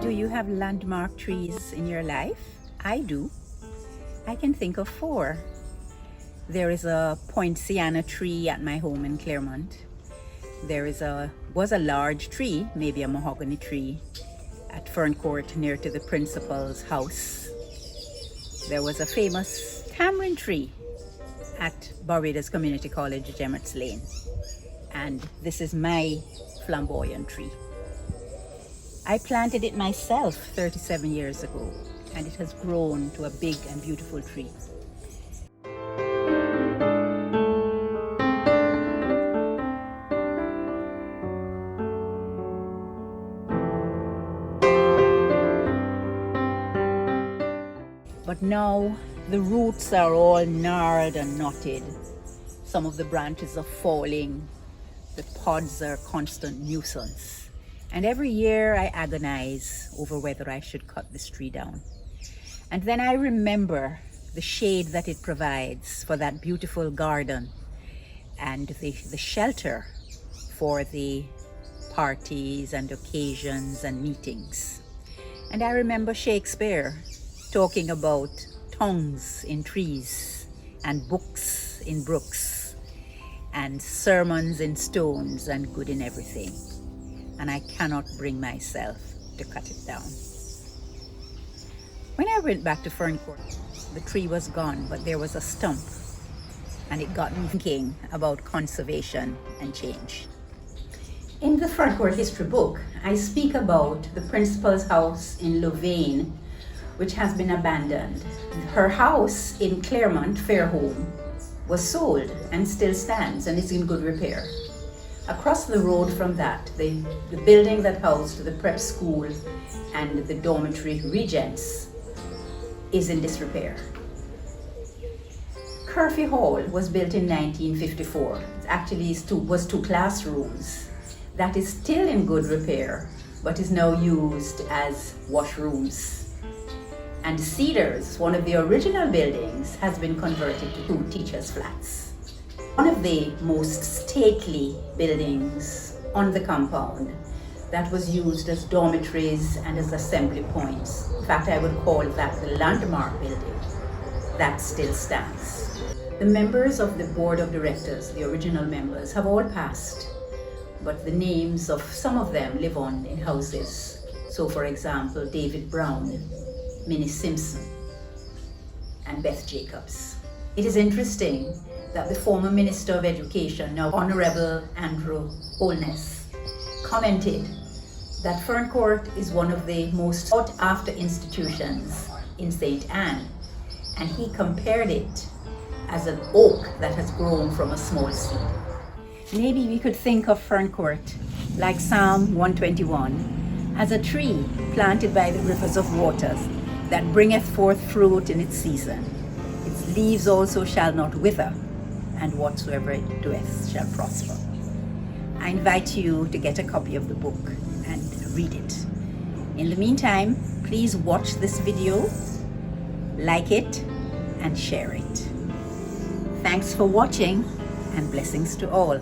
Do you have landmark trees in your life? I do. I can think of 4. There is a poinciana tree at my home in Claremont. There was a large tree, maybe a mahogany tree, at Ferncourt near to the principal's house. There was a famous tamarind tree at Barbados Community College, Gemmerts Lane. And this is my flamboyant tree. I planted it myself 37 years ago, and it has grown to a big and beautiful tree. But now the roots are all gnarled and knotted. Some of the branches are falling. The pods are a constant nuisance. And every year I agonize over whether I should cut this tree down. And then I remember the shade that it provides for that beautiful garden and the shelter for the parties and occasions and meetings. And I remember Shakespeare talking about tongues in trees and books in brooks and sermons in stones and good in everything. And I cannot bring myself to cut it down. When I went back to Ferncourt, the tree was gone, but there was a stump, and it got me thinking about conservation and change. In the Ferncourt history book, I speak about the principal's house in Louvain, which has been abandoned. Her house in Claremont, Fairholme, was sold and still stands and is in good repair. Across the road from that, the building that housed the prep school and the dormitory regents is in disrepair. Curfew Hall was built in 1954. It actually was 2 classrooms. That is still in good repair, but is now used as washrooms. And Cedars, one of the original buildings, has been converted to 2 teachers' flats. One of the most stately buildings on the compound that was used as dormitories and as assembly points. In fact, I would call that the landmark building. That still stands. The members of the board of directors, the original members, have all passed, but the names of some of them live on in houses. So for example, David Brown, Minnie Simpson, and Beth Jacobs. It is interesting that the former Minister of Education, now Honorable Andrew Holness, commented that Ferncourt is one of the most sought after institutions in St. Anne, and he compared it as an oak that has grown from a small seed. Maybe we could think of Ferncourt like Psalm 121 as a tree planted by the rivers of waters that bringeth forth fruit in its season. Its leaves also shall not wither, and whatsoever it doeth shall prosper. I invite you to get a copy of the book and read it. In the meantime, please watch this video, like it, and share it. Thanks for watching, and blessings to all.